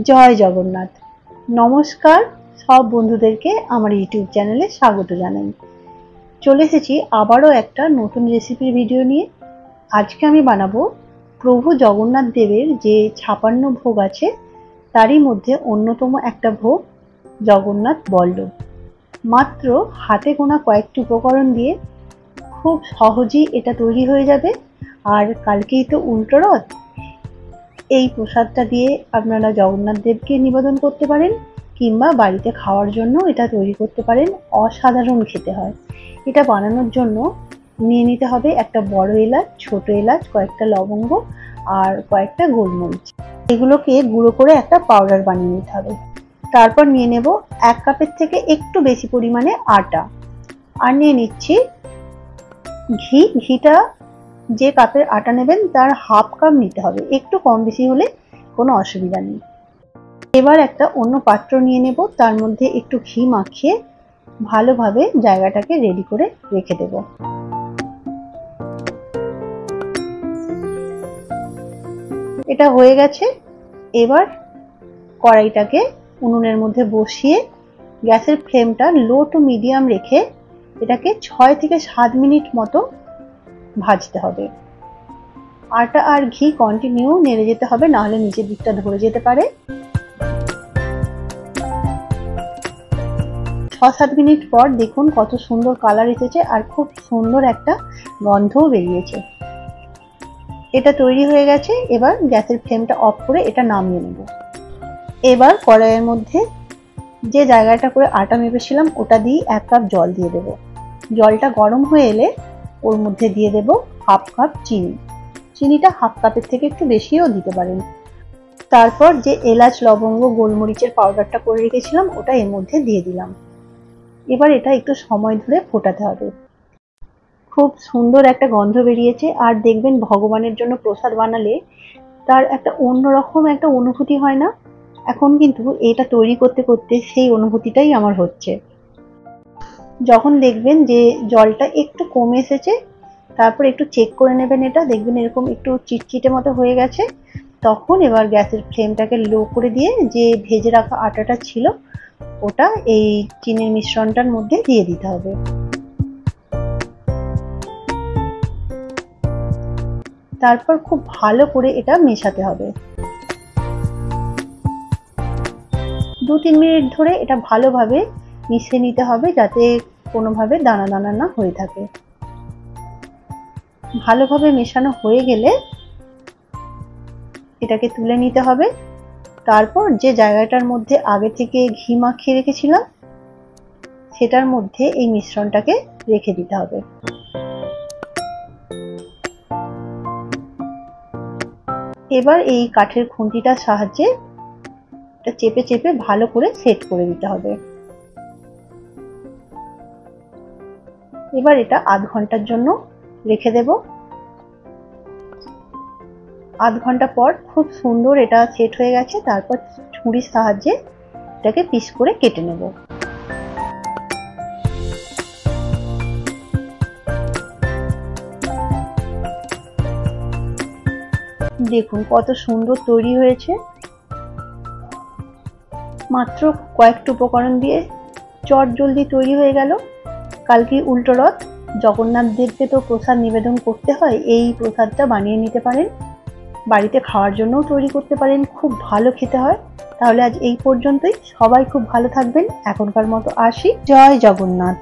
জয় জগন্নাথ। নমস্কার সব বন্ধুদেরকে আমার ইউটিউব চ্যানেলে স্বাগত জানাই। চলে এসেছি আবারও একটা নতুন রেসিপির ভিডিও নিয়ে। আজকে আমি বানাবো প্রভু জগন্নাথ দেবের যে 56 ভোগ আছে তারই মধ্যে অন্যতম একটা ভোগ জগন্নাথ বল্লভ। মাত্র হাতে গোনা কয়েকটি উপকরণ দিয়ে খুব সহজেই এটা তৈরি হয়ে যাবে। আর কালকেই তো উল্টো রথ, এই প্রসাদটা দিয়ে আপনারা জগন্নাথ দেবকে নিবেদন করতে পারেন কিংবা বাড়িতে খাওয়ার জন্য এটা তৈরি করতে পারেন। অসাধারণ খেতে হয়। এটা বানানোর জন্য নিয়ে নিতে হবে একটা বড় এলাচ, ছোট এলাচ, কয়েকটা লবঙ্গ আর কয়েকটা গোলমরিচ। এগুলোকে গুঁড়ো করে একটা পাউডার বানিয়ে নিতে হবে। তারপর নিয়ে নেব 1 কাপের থেকে একটু বেশি পরিমাণে আটা, আর নিয়ে নিচ্ছি ঘি। ঘিটা যে কাপের আটা নেবেন তার হাফ কাপ নিতে হবে, একটু কম বেশি হলে কোনো অসুবিধা নেই। এবার একটা অন্য পাত্র নিয়ে নেব, তার মধ্যে একটু ঘি মাখিয়ে ভালোভাবে জায়গাটাকে রেডি করে রেখে দেব। এটা হয়ে গেছে। এবার কড়াইটাকে উনুনের মধ্যে বসিয়ে গ্যাসের ফ্লেমটা লো টু মিডিয়াম রেখে এটাকে 6 থেকে 7 মিনিট মতো ভাজতে হবে। আটা আর ঘি কন্টিনিউ নেড়ে যেতে হবে, নাহলে নিচের দিকটা ধরে যেতে পারে। 6-7 মিনিট পর দেখুন কত সুন্দর কালার এসেছে আর খুব সুন্দর একটা গন্ধও বেরিয়েছে। এটা তৈরি হয়ে গেছে। এবার গ্যাসের ফ্লেমটা অফ করে এটা নামিয়ে নেব। এবার কড়াইয়ের মধ্যে যে জায়গাটা করে আটা মেপেছিলাম ওটা দিয়ে 1 কাপ জল দিয়ে দেব। জলটা গরম হয়ে এলে ওর মধ্যে দিয়ে দেব হাফ কাপ চিনি। চিনিটা হাফ কাপের থেকে একটু বেশিও দিতে পারেন। তারপর যে এলাচ, লবঙ্গ, গোলমরিচের পাউডারটা করে রেখেছিলাম ওটা এর মধ্যে দিয়ে দিলাম। এবার এটা একটু সময় ধরে ফোটাতে হবে। খুব সুন্দর একটা গন্ধ বেরিয়েছে। আর দেখবেন ভগবানের জন্য প্রসাদ বানালে তার একটা অন্যরকম একটা অনুভূতি হয় না? এখন কিন্তু এটা তৈরি করতে করতে সেই অনুভূতিটাই আমার হচ্ছে। যখন দেখবেন যে জলটা একটু কমে এসেছে, তারপর একটু চেক করে নেবেন, এটা দেখবেন এরকম একটু চিটচিটে মতো হয়ে গেছে। তখন এবার গ্যাসের ফ্লেমটাকে লো করে দিয়ে যে ভেজে রাখা আটাটা ছিল ওটা এই চিনির মিশ্রণটার মধ্যে দিয়ে দিতে হবে। তারপর খুব ভালো করে এটা মেশাতে হবে। 2-3 মিনিট ধরে এটা ভালোভাবে মিশিয়ে নিতে হবে, যাতে কোনোভাবে দানা দানা না হয়ে থাকে। ভালোভাবে মেশানো হয়ে গেলে এটাকে তুলে নিতে হবে। তারপর যে জায়গাটার মধ্যে আগে থেকে ঘি মাখিয়ে রেখেছিলাম সেটার মধ্যে এই মিশ্রণটাকে রেখে দিতে হবে। এবার এই কাঠের খুন্তিটার সাহায্যে এটা চেপে চেপে ভালো করে সেট করে দিতে হবে। এবার এটা আধ ঘন্টার জন্য রেখে দেব। আধ ঘন্টা পর খুব সুন্দর এটা সেট হয়ে গেছে। তারপর ছুরির সাহায্যে এটাকে পিস করে কেটে নেব। দেখুন কত সুন্দর তৈরি হয়েছে। মাত্র কয়েকটা উপকরণ দিয়ে চটজলদি তৈরি হয়ে গেল। কালকে উল্টো রথ, জগন্নাথ দেবকে তো প্রসাদ নিবেদন করতে হয়। এই প্রসাদটা বানিয়ে নিতে পারেন, বাড়িতে খাওয়ার জন্যও তৈরি করতে পারেন, খুব ভালো খেতে হয়। তাহলে আজ এই পর্যন্তই। সবাই খুব ভালো থাকবেন। এখনকার মতো আসি। জয় জগন্নাথ।